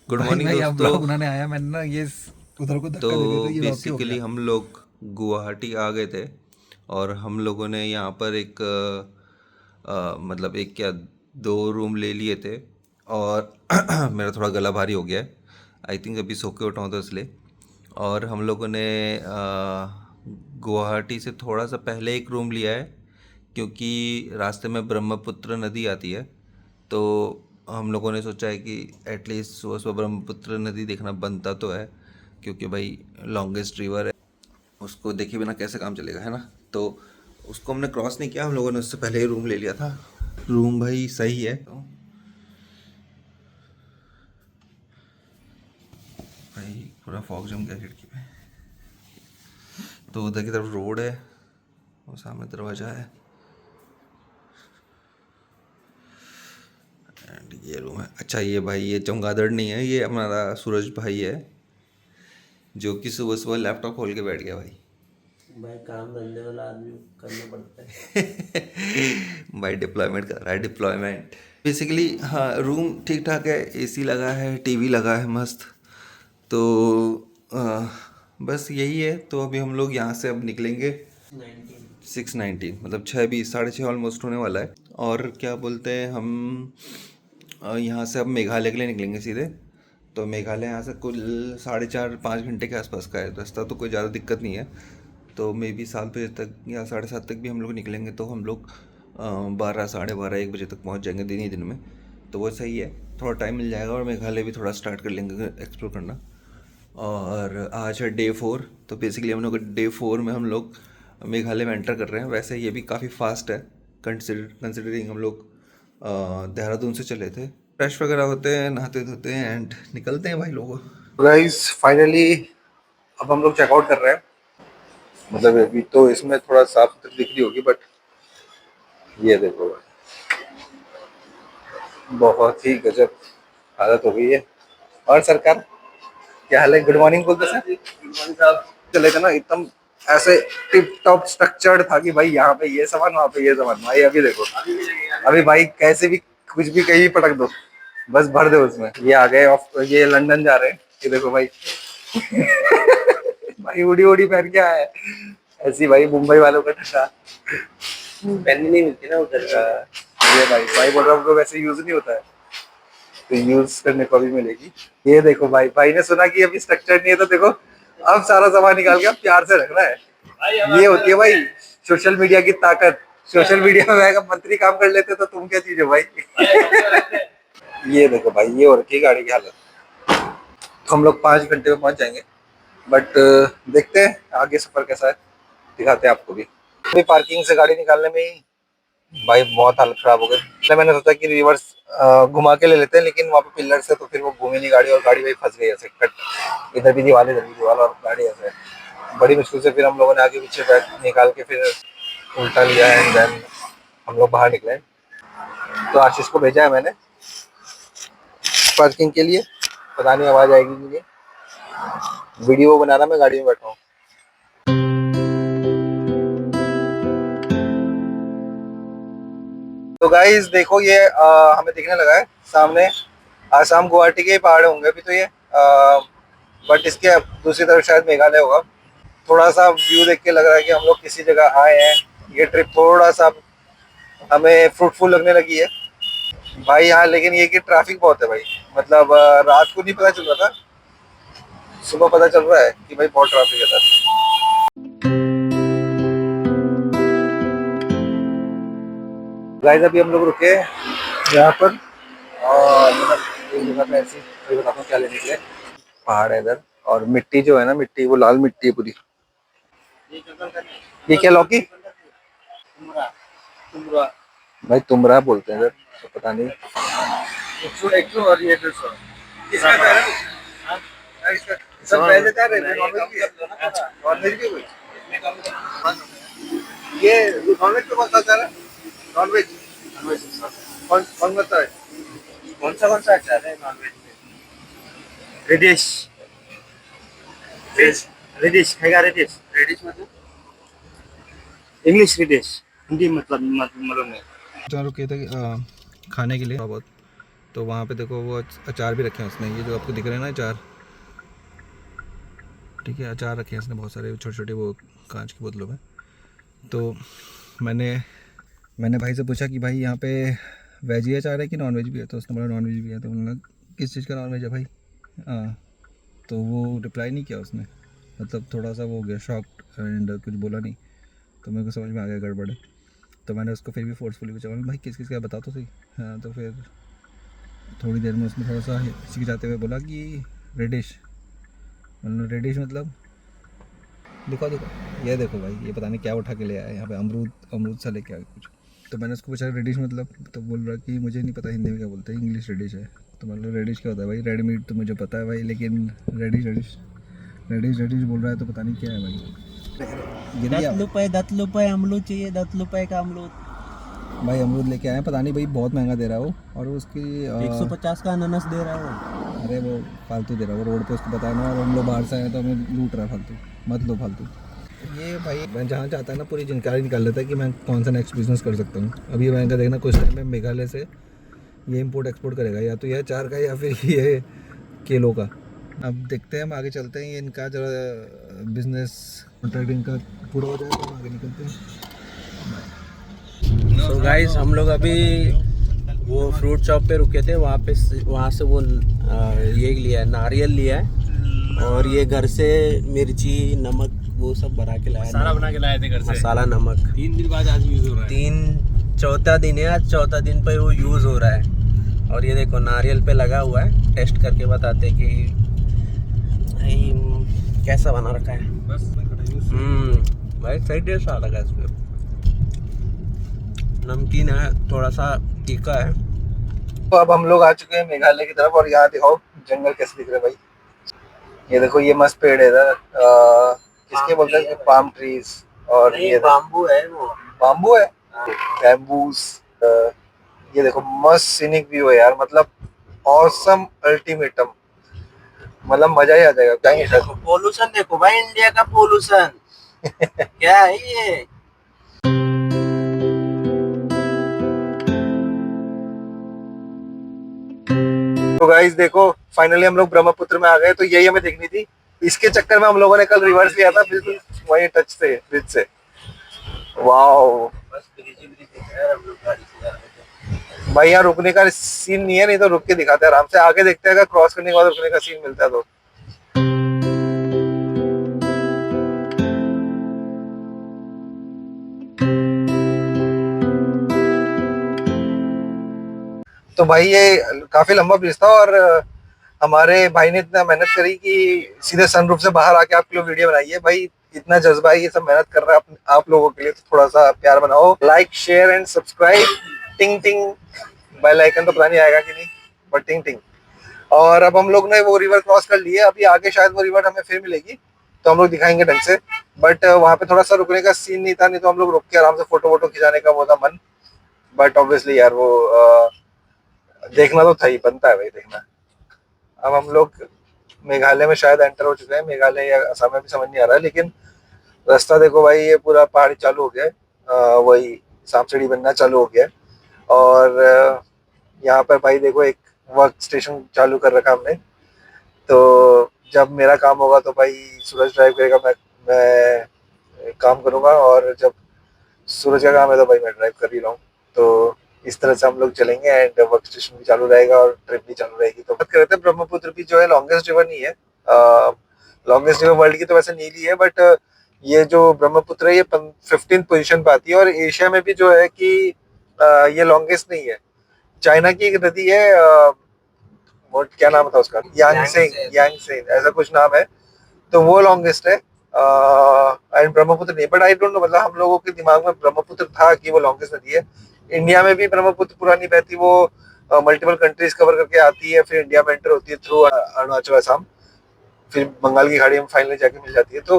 Good भाई morning मैं यहाँ दोस्तों। ब्लॉग बनाने आया, मैंने ना ये उधर को तो धक्का दे दिया तो ये लॉक हो बेसिकली गया। हम लोग गुवाहाटी आ गए थे और हम लोगों ने यहाँ पर एक मतलब एक क्या दो रूम ले लिए थे। और मेरा थोड़ा गला भारी हो गया है। आई थिंक अभी सो के उठा हूँ तो इसलिए। और हम लोगों ने गुवाहाटी से थोड़ा सा पहले एक रूम लिया है, क्योंकि रास्ते में ब्रह्मपुत्र नदी आती है। तो हम लोगों ने सोचा है कि एटलीस्ट सुबह सुबह ब्रह्मपुत्र नदी देखना बनता तो है, क्योंकि भाई लॉन्गेस्ट रिवर है, उसको देखे बिना कैसे काम चलेगा, है ना। तो उसको हमने क्रॉस नहीं किया, हम लोगों ने उससे पहले ही रूम ले लिया था। रूम भाई सही है। भाई पूरा फॉग जम गया खिड़की पे। तो उधर की तरफ रोड है और सामने दरवाज़ा है। एंड ये रूम है। अच्छा ये भाई, ये चमगादड़ नहीं है, ये हमारा सूरज भाई है, जो कि सुबह सुबह लैपटॉप खोल के बैठ गया भाई। भाई काम धंधे वाला आदमी करना पड़ता है। भाई डिप्लॉयमेंट कर रहा है, डिप्लॉयमेंट। बेसिकली हाँ, रूम ठीक ठाक है, एसी लगा है, टीवी लगा है मस्त। तो आ, बस यही है। तो अभी हम लोग यहाँ से अब निकलेंगे 6:19, मतलब 6:20, 6:30 ऑलमोस्ट होने वाला है। और क्या बोलते हैं हम, यहाँ से अब मेघालय के लिए निकलेंगे सीधे। तो मेघालय यहाँ से कुल 4.5-5 घंटे के आसपास का है रास्ता, तो कोई ज़्यादा दिक्कत नहीं है। तो मे बी 7 बजे तक या 7:30 तक भी हम लोग निकलेंगे, तो हम लोग 12, 12:30, 1 बजे तक पहुँच जाएंगे दिन ही दिन में। तो वो सही है, थोड़ा टाइम मिल जाएगा और मेघालय भी थोड़ा स्टार्ट कर लेंगे एक्सप्लोर करना। और आज है डे 4। तो बेसिकली हम लोग डे 4 में हम लोग मेघालय में एंटर कर रहे हैं। वैसे ये भी काफ़ी फास्ट है, कंसिडरिंग हम लोग देहरादून से चले थे। फ्रेश वगैरह होते हैं, नहाते धोते हैं एंड निकलते हैं भाई लोगों। गाइस फाइनली अब हम लोग चेकआउट कर रहे हैं। मतलब अभी तो इसमें थोड़ा साफ सुथरी दिख रही होगी, बट ये देखो बहुत ही गजब हालत हो गई है। और सरकार क्या हाल है? गुड मॉर्निंग बोलते सर। गुड मॉर्निंग साहब। चले थे ना एकदम ऐसे टिप टॉप स्ट्रक्चर्ड था कि भाई यहाँ पे ये सामान, वहाँ पे ये सामान। भाई अभी देखो, अभी भाई कैसे भी कुछ भी कहीं पटक दो, बस भर दो उसमें। ये आ गए ऑफ, ये लंदन जा रहे हैं। ये देखो भाई भाई उड़ी उड़ी पहन के आया है ऐसी भाई मुंबई वालों का ठंडा पहननी नहीं मिलती ना उधर। ये भाई भाई बोल रहा हूँ वैसे यूज नहीं होता है, तो यूज करने को भी मिलेगी। ये देखो भाई, भाई ने सुना कि अभी स्ट्रक्चर नहीं है, तो देखो अब सारा सामान निकाल के अब प्यार से रख रहा है। ये होती है भाई सोशल मीडिया की ताकत। सोशल मीडिया में मैं मंत्री काम कर लेते तो तुम क्या चीज हो भाई। ये देखो भाई, ये हो रखी है गाड़ी की हालत। तो हम लोग 5 घंटे में पहुंच जाएंगे, बट देखते हैं आगे सफर कैसा है, दिखाते हैं आपको भी। अभी पार्किंग से गाड़ी निकालने में ही भाई बहुत हालत खराब हो गई। तो मैंने सोचा कि रिवर्स घुमा के ले लेते हैं, लेकिन वहाँ पे पिलर से तो फिर वो घूमी नहीं गाड़ी, और गाड़ी भाई फंस गई ऐसे कट। इधर भी दीवार, इधर भी दीवार, और गाड़ी ऐसे बड़ी मुश्किल से फिर हम लोगों ने आगे पीछे बैग निकाल के फिर उल्टा लिया, एंड देन हम लोग बाहर निकले। तो आशीष को भेजा है मैंने पार्किंग के लिए, पता नहीं आवाज आएगी कि नहीं। वीडियो बना रहा, मैं गाड़ी में बैठा हूँ। तो गाइस देखो, ये हमें दिखने लगा है सामने आसाम गुवाहाटी के पहाड़ होंगे अभी तो ये, बट इसके दूसरी तरफ शायद मेघालय होगा। थोड़ा सा व्यू देख के लग रहा है कि हम लोग किसी जगह आए हैं। ये ट्रिप थोड़ा सा हमें फ्रूटफुल लगने लगी है भाई यहाँ। लेकिन ये कि ट्रैफिक बहुत है भाई, मतलब रात को नहीं पता चल रहा था, सुबह पता चल रहा है कि भाई बहुत ट्रैफिक है सर। गाइस अभी हम लोग रुके यहाँ पर, और मतलब एक जगह पे ऐसी, ये बताता हूँ क्या लेने के लिए। पहाड़ है इधर, और मिट्टी जो है ना, मिट्टी वो लाल मिट्टी है पूरी। ये क्या लौकी? भाई तुमरा बोलते हैं इधर, तो पता नहीं। 100 और ये 150। इसका क्या है? हाँ? इसका सब पहले क्या रेट है? नॉनवेज भी कोई? ये नॉनवेज तो कौन सा है? नॉनवेज कौन कौन करता है? कौन सा अच्छा है नॉनवेज में? रेडिश। फिश रेडिश खाएगा? रेडिश, रेडिश मतलब इंग्लिश रेडिश, हिंदी मतलब नहीं। जहाँ रुके थे खाने के लिए बहुत, तो वहाँ पे देखो वो अचार भी रखे हैं उसने, ये जो आपको दिख रहे हैं ना अचार, ठीक है, अचार रखे हैं इसने बहुत सारे छोटे छोटे वो कांच की बोतलों में। तो मैंने मैंने भाई से पूछा कि भाई यहाँ पे वेज ही अचार है कि नॉन वेज भी है, तो उसने बोला नॉन वेज भी है। तो मैंने कहा किस चीज़ का नॉन वेज है भाई? हाँ, तो वो रिप्लाई नहीं किया उसने, मतलब थोड़ा सा वो हो गया शॉक्ड एंड कुछ बोला नहीं। तो मेरे को समझ में आ गया गड़बड़ है। तो मैंने उसको फिर भी फोर्सफुली पूछा, भाई किस किस का बता तो सही। हाँ, तो फिर थोड़ी देर में उसने थोड़ा सा हिचकिचाते हुए बोला कि रेडिश। मतलब रेडिश मतलब दिखा दिखा, ये देखो भाई, ये पता नहीं क्या उठा के ले आया यहाँ पे, अमरूद सा लेके आया कुछ। तो मैंने उसको पूछा रेडिश मतलब, तो बोल रहा कि मुझे नहीं पता हिंदी में क्या बोलते हैं, इंग्लिश रेडिश है। तो मतलब रेडिश क्या होता है भाई? रेड मीट तो मुझे पता है भाई, लेकिन रेडिश रेडिश रेडिश रेडिश बोल रहा है तो पता नहीं क्या है भाई। गिर गया 10 रुपए अमरूद चाहिए, 10 रुपए का अमरूद। भाई, अमरूद लेके आए, पता नहीं भाई बहुत महंगा दे रहा है वो, और उसकी 150 का अनानास दे रहा है वो। अरे वो फालतू दे रहा है वो, रोड पे उसको पता है ना, और हम लोग बाहर से आए तो हमें लूट रहा है फालतू, मत लो फालतू। ये भाई मैं जहाँ चाहता है ना पूरी जानकारी निकाल लेता है कि मैं कौन सा नेक्स्ट बिजनेस कर सकता हूँ। अभी मैं देखना कुछ टाइम में मेघालय से ये इंपोर्ट एक्सपोर्ट करेगा, या तो यह अचार का या फिर ये केलों का। अब देखते हैं, हम आगे चलते हैं, ये इनका जो बिजनेस कॉन्ट्रैक्ट इनका पूरा हो जाए तो हम आगे निकलते हैं। तो गाइस हम लोग अभी वो फ्रूट शॉप पे रुके थे, वहाँ से वो ये लिया है, नारियल लिया है, और ये घर से मिर्ची नमक वो सब भरा के लाया, मसाला बना के लाए थे घर से, मसाला नमक। 3 दिन बाद आज यूज हो रहा है। चौथा दिन है आज, चौथा दिन पे वो यूज़ हो रहा है। और ये देखो नारियल पे लगा हुआ है, टेस्ट करके बताते कि भाई कैसा बना रखा है। बस भाई सही टेस्ट आ रहा है इसमें, नमकीन है, थोड़ा सा तीखा है। तो अब हम लोग आ चुके हैं मेघालय की तरफ, और यहाँ दिखाओ जंगल कैसे दिख रहा है भाई। ये देखो ये मस्त पेड़ है इधर, किसके बोलते हैं, पाम ट्रीज। और ये बाम्बू है वो, बाम्बू है, बैम्बूस। ये देखो मस्त सीनिक व्यू है यार, मतलब ऑसम अल्टीमेटम, मतलब मजा ही आ जाएगा। जाएंगे सर। पोल्यूशन देखो भाई, इंडिया का पोल्यूशन क्या है ये। तो गाइस देखो फाइनली हम लोग ब्रह्मपुत्र में आ गए, तो यही हमें देखनी थी। इसके चक्कर में हम लोगों ने कल रिवर्स लिया था, बिल्कुल वही टच से ब्रिज से। वाओ भाई, यहाँ रुकने का सीन नहीं है, नहीं तो रुक के दिखाते हैं आराम से, आगे देखते हैं अगर क्रॉस करने के बाद रुकने का सीन मिलता है तो। तो भाई ये काफी लंबा ब्रिज था, और हमारे भाई ने इतना मेहनत करी कि सीधे सनरूफ से बाहर आके आपके लिए वीडियो बनाई है। भाई इतना जज्बा है, ये सब मेहनत कर रहा है आप लोगों के लिए, तो थोड़ा सा प्यार बनाओ, लाइक शेयर एंड सब्सक्राइब, टिंग टिंग बेल आइकन तो पता नहीं आएगा कि नहीं, बट टिंग टिंग। और अब हम लोग ने वो रिवर क्रॉस कर लिए, अभी आगे शायद वो रिवर हमें फिर मिलेगी, तो हम लोग दिखाएंगे ढंग से। बट वहाँ पे थोड़ा सा रुकने का सीन नहीं था, नहीं तो हम लोग रुक के आराम से फोटो वोटो खिंचाने का वो था मन। बट ऑब्वियसली यार वो देखना तो था ही, बनता है भाई देखना। अब हम लोग मेघालय में शायद एंटर हो चुके हैं, मेघालय या असम में भी समझ नहीं आ रहा है, लेकिन रास्ता देखो भाई, ये पूरा पहाड़ी चालू हो गया है, वही सांप सीढ़ी बनना चालू हो गया है। और यहाँ पर भाई देखो एक वर्क स्टेशन चालू कर रखा हमने, तो जब मेरा काम होगा तो भाई सूरज ड्राइव करेगा, मैं काम करूँगा, और जब सूरज का काम है तो भाई मैं ड्राइव कर ही रहा हूँ। तो इस तरह से हम लोग चलेंगे, एंड वर्क स्टेशन भी चालू रहेगा और ट्रिप भी चालू रहेगी। तो बात करते हैं, ब्रह्मपुत्र भी जो है लॉन्गेस्ट रिवर नहीं है, लॉन्गेस्ट रिवर वर्ल्ड की तो वैसे नीली है, बट ये जो ब्रह्मपुत्र है ये 15th पोजीशन पे आती है, और एशिया में भी जो है कि ये लॉन्गेस्ट नहीं है। चाइना की एक नदी है, वो क्या नाम था उसका, यांगसेन ऐसा कुछ नाम है, तो वो लॉन्गेस्ट है। एंड ब्रह्मपुत्र नहीं, बट आई डोंट नो, मतलब हम लोगों के दिमाग में ब्रह्मपुत्र था कि वो लॉन्गेस्ट नदी है। इंडिया में भी ब्रह्मपुत्र पूरा नहीं बहती, वो मल्टीपल कंट्रीज कवर करके आती है, फिर इंडिया में एंटर होती है थ्रू अरुणाचल असम, फिर बंगाल की खाड़ी में फाइनली जाके मिल जाती है। तो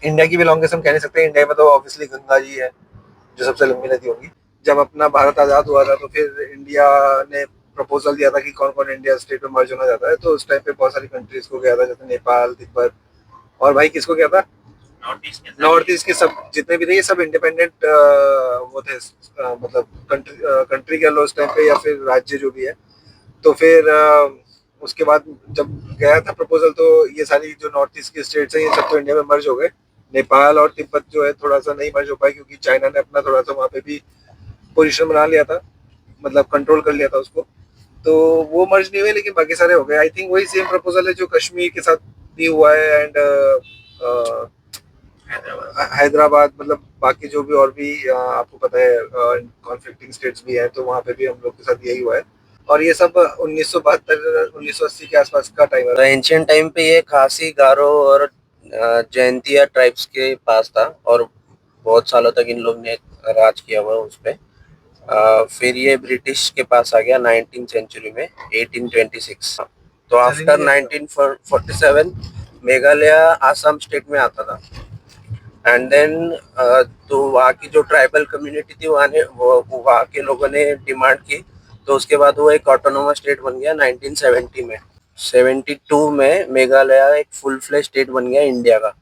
इंडिया की भी लॉन्गेस्ट हम कह नहीं सकते। इंडिया में तो ऑब्वियसली गंगा जी है जो सबसे लंबी नदी होगी। जब अपना भारत आजाद हुआ था तो फिर इंडिया ने प्रपोजल दिया था कि कौन कौन इंडिया स्टेट में मर्ज होना चाहता है, तो उस टाइम पे बहुत सारी कंट्रीज को गया था, जैसे नेपाल, तिब्बत, और भाई किसको गया था, नॉर्थ ईस्ट के सब जितने भी थे ये सब इंडिपेंडेंट वो थे, मतलब कंट्री कह लो उस टाइम पे, या फिर राज्य जो भी है। तो फिर उसके बाद जब गया था प्रपोजल, तो ये सारी जो नॉर्थ ईस्ट की स्टेट्स हैं ये सब तो इंडिया में मर्ज हो गए। नेपाल और तिब्बत जो है थोड़ा सा नहीं मर्ज हो पाए, क्योंकि चाइना ने अपना थोड़ा सा वहाँ पे भी पोजीशन बना लिया था, मतलब कंट्रोल कर लिया था उसको, तो वो मर्ज नहीं हुए, लेकिन बाकी सारे हो गए। आई थिंक वही सेम प्रपोजल है जो कश्मीर के साथ भी हुआ है, एंड हैदराबाद, मतलब बाकी जो भी और भी आपको पता है कॉन्फ्लिक्टिंग स्टेट्स भी हैं, तो वहाँ पे भी हम लोग के साथ यही हुआ है। और ये सब 1972 1980 के आसपास का टाइम है। एंशियंट टाइम पे ये खासी, गारो और जयंतिया ट्राइब्स के पास था, और बहुत सालों तक इन लोग ने राज किया हुआ उस पे। फिर ये ब्रिटिश के पास आ गया 19th सेंचुरी में, 1826। तो आफ्टर 1947 मेघालय आसाम स्टेट में आता था। एंड देन तो वहाँ की जो ट्राइबल कम्युनिटी थी वहाँ के लोगों ने डिमांड की, तो उसके बाद वो एक ऑटोनोमस स्टेट बन गया 1970 में। 72 में मेघालय एक फुल फ्लेज स्टेट बन गया इंडिया का।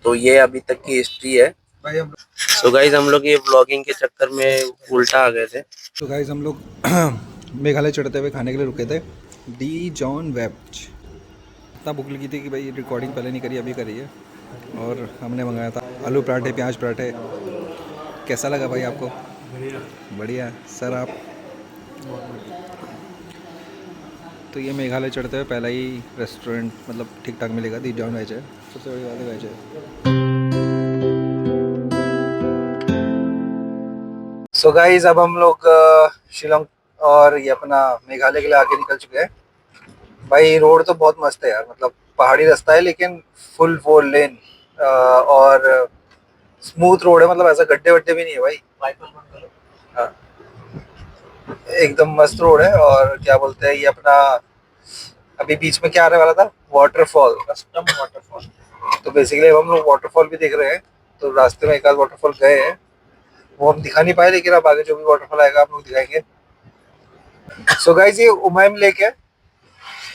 तो ये अभी तक की हिस्ट्री है। सो गाइज हम लोग ये व्लॉगिंग के चक्कर में उल्टा आ गए थे। तो गाइस हम लोग मेघालय चढ़ते हुए खाने के लिए रुके थे डी जॉन वेब्ज। इतना भूख लगी थी कि भाई रिकॉर्डिंग पहले नहीं करी, अभी करी है। और हमने मंगाया था आलू पराठे, प्याज पराठे। कैसा लगा भाई आपको? बढ़िया सर। आप तो ये मेघालय चढ़ते हुए पहला ही रेस्टोरेंट मतलब ठीक ठाक मिलेगा, दी जॉन वेज है, सबसे बड़ी बात है वेज है। सो गाइज अब हम लोग शिलोंग और ये अपना मेघालय के लिए आगे निकल चुके हैं। भाई रोड तो बहुत मस्त है यार, मतलब पहाड़ी रास्ता है लेकिन फुल 4 लेन और स्मूथ रोड है, मतलब ऐसा गड्ढे वड्ढे भी नहीं है भाई। हाँ, एकदम मस्त रोड है। और क्या बोलते हैं ये अपना, अभी बीच में क्या आने वाला था, वाटरफॉल, कस्टम वाटरफॉल। तो बेसिकली अब हम लोग वाटरफॉल भी देख रहे हैं। तो रास्ते में एक आध वाटरफॉल गए हैं, वो हम दिखा नहीं पाए, लेकिन अब आगे जो भी वाटरफॉल आएगा आप लोग दिखाएंगे। सो गाइस ये उमाइम लेक है,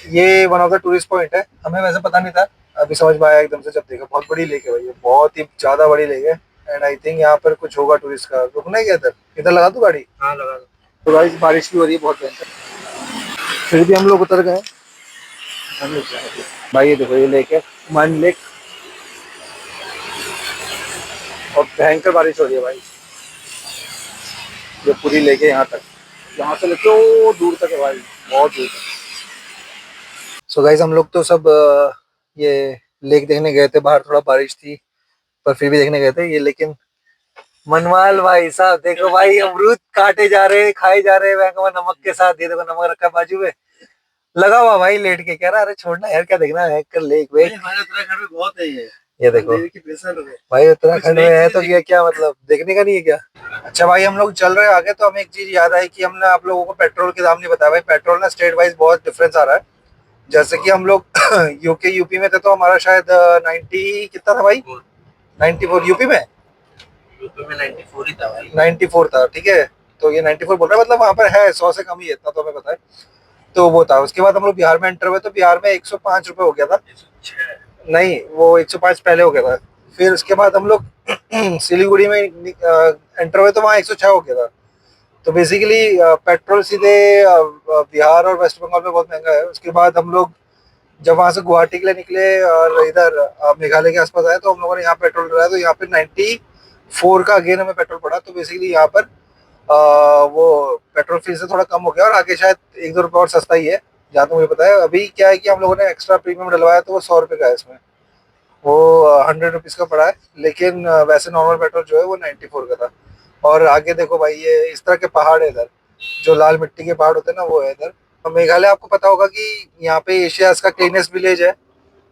ये one of the tourist point है। हमें वैसे पता नहीं था, अभी समझ में आया एकदम से जब देखा। बहुत बड़ी लेक है भाई, ये बहुत ही ज्यादा बड़ी लेक है। एंड आई थिंक यहाँ पर कुछ होगा टूरिस्ट का। रुकना ही क्या इधर? इधर लगा दूं गाड़ी? हाँ लगा दो। तो गाइस बारिश भी हो रही है बहुत भयंकर, फिर भी हम लोग उतर गए। भाई ये देखो ये लेक है, उमाइम लेक, और भयंकर बारिश हो रही है भाई। ये पूरी लेक है यहाँ तक, यहाँ से लेके वो दूर तक है भाई, बहुत दूर तक। सो गाइस हम लोग तो सब ये लेक देखने गए थे। बाहर थोड़ा बारिश थी पर फिर भी देखने गए थे ये। लेकिन मनवाल भाई साहब देखो भाई, अमरूद काटे जा रहे हैं, खाए जा रहे हैं नमक के साथ। ये देखो नमक रखा बाजू में, लगा हुआ भाई लेट के। कह रहा अरे छोड़ना यार, क्या देखना है कर लेक वेक। उत्तराखंड में बहुत है ये देखो भाई, उत्तराखंड में है तो ये क्या मतलब देखने का नहीं है क्या? अच्छा भाई हम लोग चल रहे आगे, तो हमें एक चीज याद आई कि हमने आप लोगों को पेट्रोल के दाम नहीं बताया भाई। पेट्रोल ना स्टेट वाइज बहुत डिफरेंस आ रहा है। जैसे कि हम लोग यूपी में थे तो हमारा शायद 90 कितना था भाई? 94 यूपी में 94 ही था भाई। 94 था, ठीक है। तो ये 94 बोल रहा है, मतलब वहाँ पर है 100 से कम ही है, इतना तो हमें पता है। तो वो था। उसके बाद हम लोग बिहार में एंटर हुए, तो बिहार में 105 रुपये हो गया था। नहीं, वो 105 पहले हो गया था। फिर उसके बाद हम लोग सिलीगुड़ी में एंटर हुए तो वहाँ 106 हो गया था। तो बेसिकली पेट्रोल सीधे बिहार और वेस्ट बंगाल में बहुत महंगा है। उसके बाद हम लोग जब वहाँ से गुवाहाटी के लिए निकले और इधर मेघालय के आसपास आए, तो हम लोगों ने यहाँ पेट्रोल डलाया, तो यहाँ पे 94 का अगेन हमें पेट्रोल पड़ा। तो बेसिकली यहाँ पर वो पेट्रोल फीस से थोड़ा कम हो गया, और आगे शायद 1-2 रुपये और सस्ता ही है जहाँ तो मुझे पता है। अभी क्या है कि हम लोगों ने एक्स्ट्रा प्रीमियम डलवाया, तो वो 100 रुपये का है, इसमें वो 100 रुपीज़ का पड़ा है। लेकिन वैसे नॉर्मल पेट्रोल जो है वो 94 का था। और आगे देखो भाई, ये इस तरह के पहाड़ है इधर, जो लाल मिट्टी के पहाड़ होते हैं ना, वो है इधर। और मेघालय आपको पता होगा कि यहाँ पे एशियाज का क्लीनेस्ट विलेज है,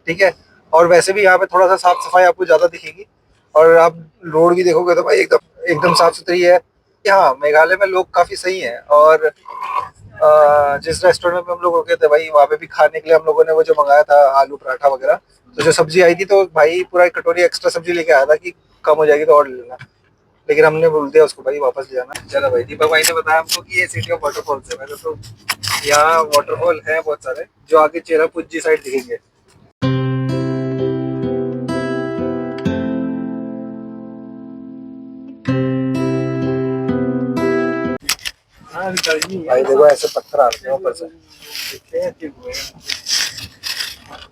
ठीक है। और वैसे भी यहाँ पे थोड़ा सा साफ सफाई आपको ज़्यादा दिखेगी। और आप रोड भी देखोगे तो भाई एकदम एकदम साफ सुथरी है। हाँ, मेघालय में लोग काफ़ी सही हैं। और जिस रेस्टोरेंट में हम लोग रुके थे भाई, वहाँ पे भी खाने के लिए हम लोगों ने वो जो मंगाया था आलू पराठा वगैरह, तो जो सब्जी आई थी, तो भाई पूरा एक कटोरी एक्स्ट्रा सब्जी लेके आया था कि कम हो जाएगी तो और ले लेना। लेकिन हमने बोल दिया उसको भाई वापस ले जाना। चलो भाई, दीपक भाई ने बताया हमको कि ये सिटी ऑफ वाटरफॉल्स है। वैसे तो यहाँ वाटरफॉल है बहुत सारे, जो आगे चेरापूंजी साइड दिखेंगे। भाई देखो ऐसे पत्थर आते हैं ऊपर से।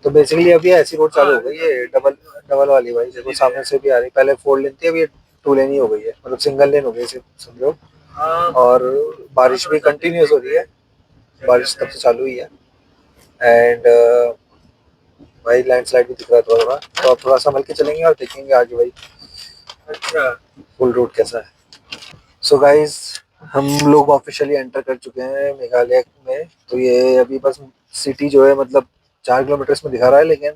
तो बेसिकली अभी ऐसी रोड चालू हो गई है, डबल डबल वाली भाई। देखो सामने से भी आ रही, पहले 4 लेन थी, अभी 2 लेन ही हो गई है, मतलब सिंगल लेन हो गई इसे समझो। और बारिश भी कंटिन्यूस हो रही है, बारिश तब से चालू हुई है। एंड भाई लैंडस्लाइड भी दिख रहा है थोड़ा थोड़ा, तो आप थोड़ा संभल के चलेंगे और देखेंगे आगे भाई फुल रोड कैसा है। सो गाइस, हम लोग ऑफिशियली एंटर कर चुके हैं मेघालय में। तो ये अभी बस सिटी जो है मतलब 4 किलोमीटर में दिखा रहा है, लेकिन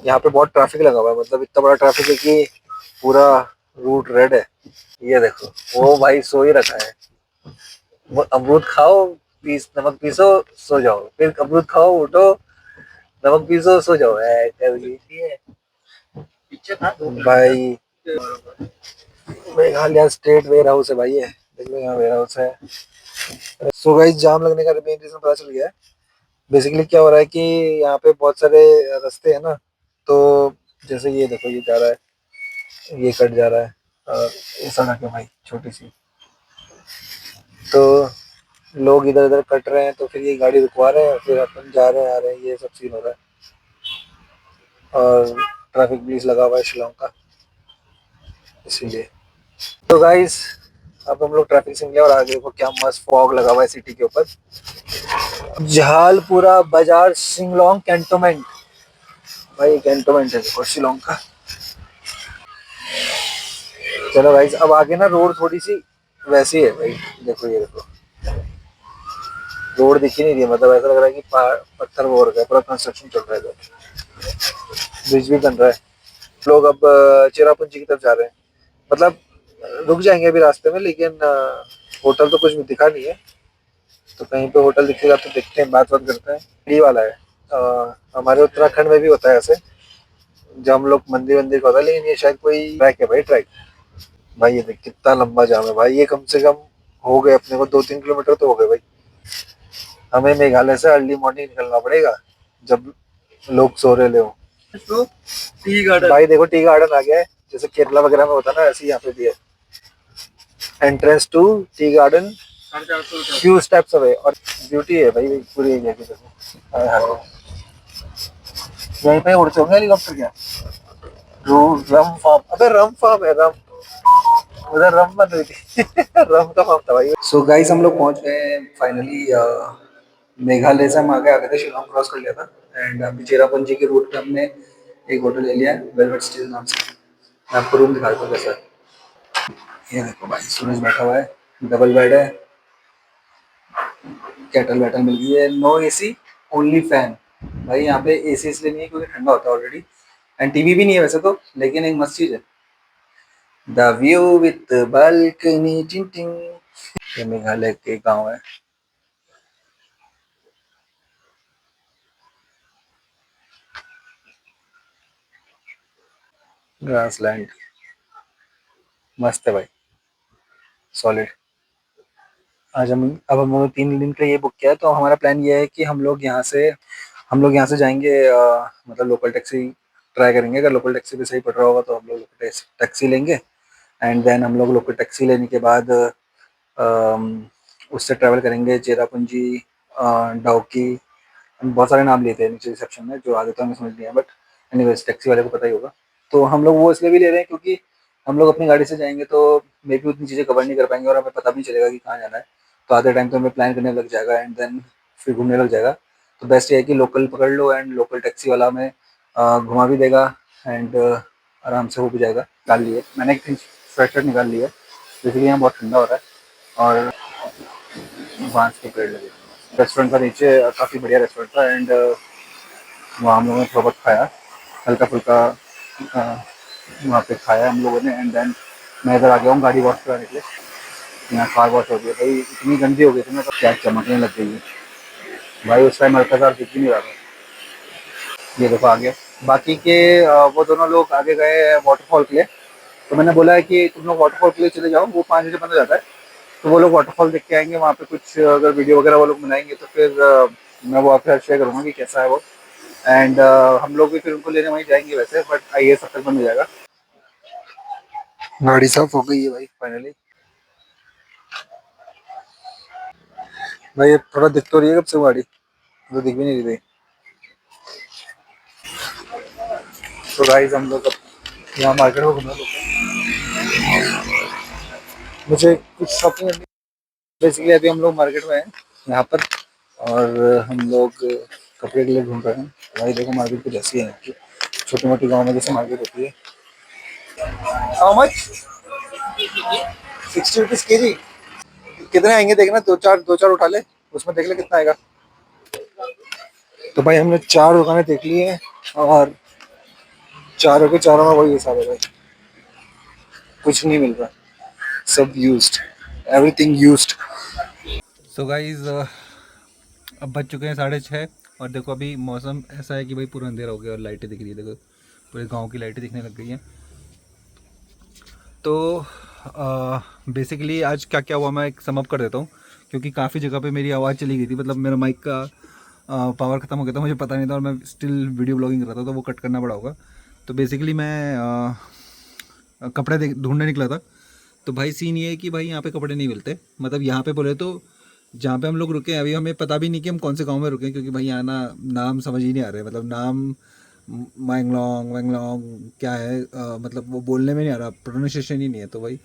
यहाँ पे बहुत ट्रैफिक लगा हुआ है, मतलब इतना बड़ा ट्रैफिक है कि पूरा रूट रेड है। ये देखो वो भाई सो ही रखा है। वो अमरूद खाओ, पीस नमक पीसो, सो जाओ, फिर अमरूद खाओ, उठो, नमक पीसो, सो जाओ। भाई मेघालय स्टेट वेयर हाउस है भाई, ये देख लो यहाँ वेयर हाउस है। सो गाइस, जाम लगने का मेन रीजन पता चल गया है। बेसिकली क्या हो रहा है कि यहाँ पे बहुत सारे रास्ते हैं ना, तो जैसे ये देखो ये जा रहा है, ये कट जा रहा है, और ये सड़क है भाई छोटी सी, तो लोग इधर उधर कट रहे हैं, तो फिर ये गाड़ी रुकवा रहे हैं, फिर अपन जा रहे हैं आ रहे हैं, ये सब सीन हो रहा है। और ट्रैफिक पुलिस लगा हुआ है शिलोंग का, इसीलिए। तो गाइस, अब हम लोग ट्रैफिक से निकले और आगे देखो क्या मस्त फॉग लगा हुआ है सिटी के ऊपर। जहालपुरा बाजार शिलोंग कैंटोनमेंट, भाई कैंटोनमेंट है देखो शिलोंग का। चलो गाइस, अब आगे ना रोड थोड़ी सी वैसी है भाई, देखो ये देखो रोड दिख ही नहीं रही है, मतलब ऐसा लग रहा है कि पहाड़ पत्थर वो हो रखा है, पूरा कंस्ट्रक्शन चल रहा है इधर, ब्रिज भी बन रहा है। लोग अब चेरापूंजी की तरफ जा रहे हैं, मतलब रुक जाएंगे अभी रास्ते में, लेकिन होटल तो कुछ भी दिखा नहीं है, तो कहीं पे होटल दिखेगा तो देखते हैं, बात बात करते हैं। ये वाला है, हमारे उत्तराखंड में भी होता है ऐसे, जब हम लोग मंदिर वंदिर का होता है, लेकिन ये शायद कोई ट्रैक है भाई, ट्रैक। भाई ये देख कितना लंबा जाम है भाई, ये कम से कम हो गए अपने को 2-3 किलोमीटर तो हो गए भाई। हमें मेघालय से अर्ली मॉर्निंग निकलना पड़ेगा जब लोग सो रहे हो। तो टी गार्डन भाई देखो, टी गार्डन आ गया है, जैसे केरला वगैरह में होता है ना, ऐसे यहाँ पे भी है। Entrance to tea garden few steps away, और ब्यूटी है भाई पूरी एरिया की। देखो हाय हाय, यहीं पे उड़ते होंगे हेलीकॉप्टर क्या? रम फार्म, अबे रम फार्म है, रम, उधर रम बन रही थी रम का फार्म था भाई। सो गाइस, हम लोग पहुंच गए फाइनली मेघालय से। हम आगे आ गए थे, शिलोंग क्रॉस कर लिया था, एंड अभी चेरापूंजी के रूट पे हमने एक होटल ले लिया है, वेलवेट स्टील नाम से। मैं आपको रूम दिखाता हूँ कैसा है। ये देखो भाई, सूरज बैठा हुआ है, डबल बेड है, केटल वेटल मिल गई है, नो एसी ओनली फैन। भाई यहाँ पे एसी इसलिए नहीं है क्योंकि ठंडा होता है ऑलरेडी, एंड टीवी भी नहीं है वैसे तो, लेकिन एक मस्त चीज है द व्यू विथ बालकनी टिंग टिंग। ये मेघालय के गांव है, ग्रासलैंड, मस्त है भाई, सॉलिड। आज हम अब हम लोग 3 दिन के लिए ये बुक किया है, तो हमारा प्लान ये है कि हम लोग यहाँ से जाएंगे, मतलब लोकल टैक्सी ट्राई करेंगे, अगर लोकल टैक्सी भी सही पड़ रहा होगा तो हम लोग लोकल टैक्सी लेंगे। एंड देन हम लोग लोकल टैक्सी लेने के बाद उससे ट्रैवल करेंगे चेरापूंजी, डाउकी, बहुत सारे नाम लिए थे नीचे रिसेप्शन में, जो आगे तो हमें समझ नहीं है, बट एनीवेज टैक्सी वाले को पता ही होगा। तो हम लोग वो इसलिए भी ले रहे हैं क्योंकि हम लोग अपनी गाड़ी से जाएंगे तो मे भी उतनी चीज़ें कवर नहीं कर पाएंगे, और हमें पता भी नहीं चलेगा कि कहाँ जाना है, तो आधे टाइम तो हमें प्लान करने लग जाएगा, एंड देन फिर घूमने लग जाएगा। तो बेस्ट ये है कि लोकल पकड़ लो, एंड लोकल टैक्सी वाला हमें घुमा भी देगा, एंड आराम से हो भी जाएगा। निकाल लिए मैंने एक स्वेटशर्ट निकाल लिया है, जैसे कि यहाँ बहुत ठंडा हो रहा है, और बांस के पेड़ लगे। रेस्टोरेंट का नीचे काफ़ी बढ़िया रेस्टोरेंट था, एंड वहाँ हम लोगों ने थोड़ा बहुत खाया, हल्का फुल्का वहाँ पे खाया हम लोगों ने। एंड देन मैं इधर आ गया हूँ गाड़ी वॉश कराने के लिए, यहाँ कार वॉश हो गई भाई, इतनी गंदी हो गई थी ना, तो क्या चमकने लग गई है भाई, उस टाइम अल्काजार दिख ही नहीं रहा था। ये देखो आ गया। बाकी के वो दोनों लोग आगे गए वाटरफॉल के लिए, तो मैंने बोला है कि तुम लोग वाटरफॉल के लिए चले जाओ, वो 5 बजे बंद हो जाता है, तो वो लोग वाटरफॉल देख के आएंगे, वहाँ पे कुछ अगर वीडियो वगैरह वो लोग बनाएंगे तो फिर मैं वो आपके साथ शेयर करूँगा कि कैसा है वो। एंड हम लोग भी फिर उनको लेने वहीं जाएंगे वैसे, बट आइए सब तक बंद हो जाएगा। गाड़ी साफ हो गई है भाई फाइनली। भाई ये थोड़ा दिख तो रही है कब से वो गाड़ी, तो दिख भी नहीं रही थी। तो गाइस हम लोग अब यहाँ मार्केट में घूमने लगे। मुझे कुछ शॉपिंग करनी, बेसिकली अभी हम लोग मार्केट में हैं यहाँ पर, और हम लोग कपड़े के लिए घूम रहे हैं। भाई देखो मार्केट कुछ ऐसी है, छोटी मोटी गाँव में जैसे मार्केट होती है। How much? 60 रुपीज के जी। कितने आएंगे देखना, दो चार उठा ले, उसमें देख ले कितना आएगा। तो भाई हमने 4 दुकानें देख ली हैं, और चारों के चारों में वही हिसाब है भाई, कुछ नहीं मिल रहा, सब used, everything used. So guys अब बज चुके हैं 6:30, और देखो अभी मौसम ऐसा है कि भाई पूरा अंधेरा हो गया और लाइटें दिख रही है, देखो पूरे गांव की लाइटें दिखने लग गई हैं। तो बेसिकली आज क्या क्या हुआ मैं एक समअप कर देता हूँ, क्योंकि काफ़ी जगह पे मेरी आवाज़ चली गई थी, मतलब मेरा माइक का पावर ख़त्म हो गया था, मुझे पता नहीं था, और मैं स्टिल वीडियो ब्लॉगिंग कर रहा था, तो वो कट करना पड़ा होगा। तो बेसिकली मैं कपड़े ढूंढने निकला था। तो भाई सीन ये है कि भाई यहाँ पे कपड़े नहीं मिलते, मतलब यहाँ पे बोले तो जहाँ पे हम लोग रुके हैं अभी हमें पता भी नहीं कि हम कौन से गांव में रुके हैं, क्योंकि भाई यहाँ ना नाम समझ ही नहीं आ रहे, मतलब नाम मैंगलोंग वैंगलोंग क्या है, मतलब वो बोलने में नहीं आ रहा, प्रोनाउंसिएशन ही नहीं है। तो भाई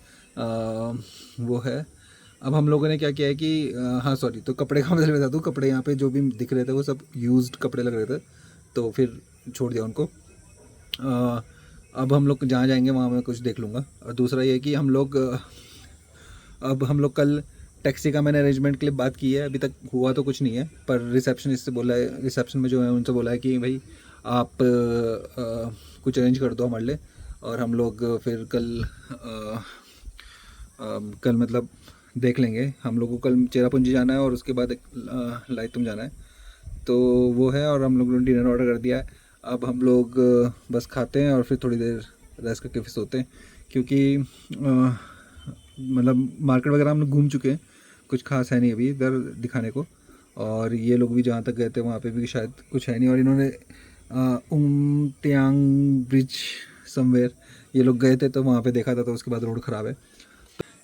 वो है। अब हम लोगों ने क्या किया है कि हाँ सॉरी, तो कपड़े का मतलब बता दूँ, कपड़े यहाँ पे जो भी दिख रहे थे वो सब यूज्ड कपड़े लग रहे थे, तो फिर छोड़ दिया उनको। अब हम लोग जहाँ जाएंगे वहाँ मैं कुछ देख लूँगा। और दूसरा ये कि अब हम लोग कल टैक्सी का मैंने अरेंजमेंट के लिए बात की है, अभी तक हुआ तो कुछ नहीं है, पर रिसेप्शनिस्ट से बोला है, रिसेप्शन में जो है उनसे बोला है कि भाई आप कुछ अरेंज कर दो हमारे लिए, और हम लोग फिर कल मतलब देख लेंगे। हम लोग को कल चेरापूंजी जाना है और उसके बाद लाइतुम जाना है, तो वो है। और हम लोग ने डिनर ऑर्डर कर दिया है। अब हम लोग बस खाते हैं और फिर थोड़ी देर रेस्ट करके फिर सोते हैं, क्योंकि मतलब मार्केट वगैरह हम लोग घूम चुके हैं, कुछ खास है नहीं अभी इधर दिखाने को। और ये लोग भी जहाँ तक गए थे वहाँ पे भी शायद कुछ है नहीं, और इन्होंने उमत्यांग ब्रिज समवेयर ये लोग गए थे तो वहाँ पे देखा था, तो उसके बाद रोड ख़राब है।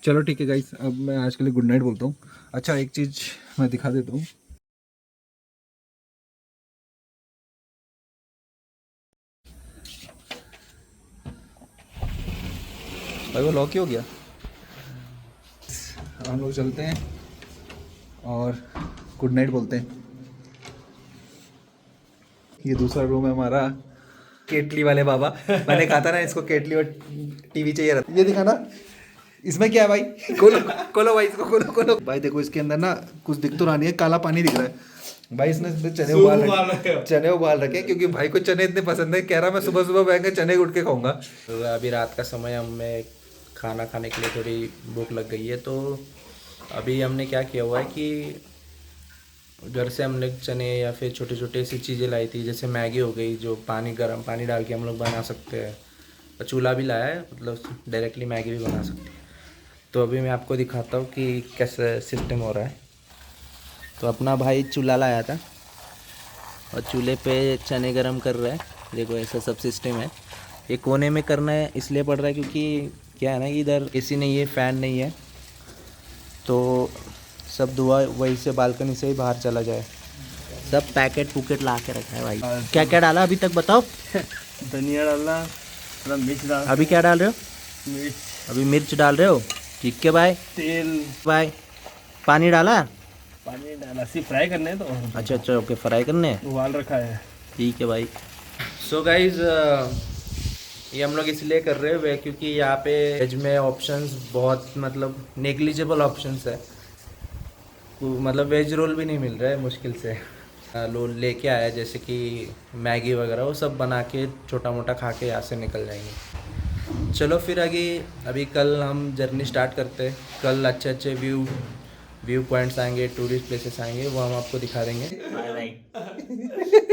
चलो ठीक है गाइस, अब मैं आज के लिए गुड नाइट बोलता हूँ। अच्छा एक चीज़ मैं दिखा देता हूँ, भाई वो लॉक ही हो गया। हम लोग चलते हैं और गुड नाइट बोलते हैं। ये दूसरा रूम है हमारा, केटली वाले बाबा। मैंने कहा था ना इसको केटली और टीवी चाहिए रहता। ये दिखा ना, इसमें क्या है भाई, खोलो खोलो भाई इसको, खोलो खोलो भाई। देखो इसके अंदर ना कुछ दिख तो रहा नहीं है, काला पानी दिख रहा है भाई। इसने चने उबाल रखे क्योंकि भाई को चने इतने पसंद है, कह रहा मैं सुबह सुबह बैठ के चने उठ के खाऊंगा। तो अभी रात का समय, हमें खाना खाने के लिए थोड़ी भूख लग गई है, तो अभी हमने क्या किया हुआ है कि घर से हमने चने या फिर छोटे छोटे ऐसी चीज़ें लाई थी, जैसे मैगी हो गई, जो गर्म पानी डाल के हम लोग बना सकते हैं, और चूल्हा भी लाया है, मतलब डायरेक्टली मैगी भी बना सकते हैं। तो अभी मैं आपको दिखाता हूँ कि कैसे सिस्टम हो रहा है। तो अपना भाई चूल्हा लाया था और चूल्हे पे चने गरम कर रहा है, देखो ऐसा सब सिस्टम है। ये कोने में करना है इसलिए पड़ रहा है क्योंकि क्या है ना कि इधर एसी नहीं है, फ़ैन नहीं है, तो सब धुआं वहीं से बालकनी से ही बाहर चला जाए। सब पैकेट पुकेट ला के रखा है भाई। क्या क्या डाला अभी तक बताओ? धनिया डालना, थोड़ा मिर्च डाल, अभी क्या डाल रहे हो? मिर्च, अभी मिर्च डाल रहे हो, ठीक है भाई। तेल, भाई पानी डाला? पानी डाला, सिर्फ फ्राई करने हैं तो। अच्छा अच्छा, ओके, फ्राई करने हैं, उबाल रखा है। ठीक है भाई। सो गाइज ये हम लोग इसलिए कर रहे हैं क्योंकि यहाँ पे वेज में ऑप्शंस बहुत मतलब नेग्लिजिबल ऑप्शंस है, मतलब वेज रोल भी नहीं मिल रहा है मुश्किल से। रोल लेके आया जैसे कि मैगी वगैरह, वो सब बना के छोटा मोटा खा के यहाँ से निकल जाएंगे। चलो फिर आगे, अभी कल हम जर्नी स्टार्ट करते हैं। कल अच्छे अच्छे व्यू पॉइंट्स आएंगे, टूरिस्ट प्लेसेस आएंगे, वो हम आपको दिखा देंगे।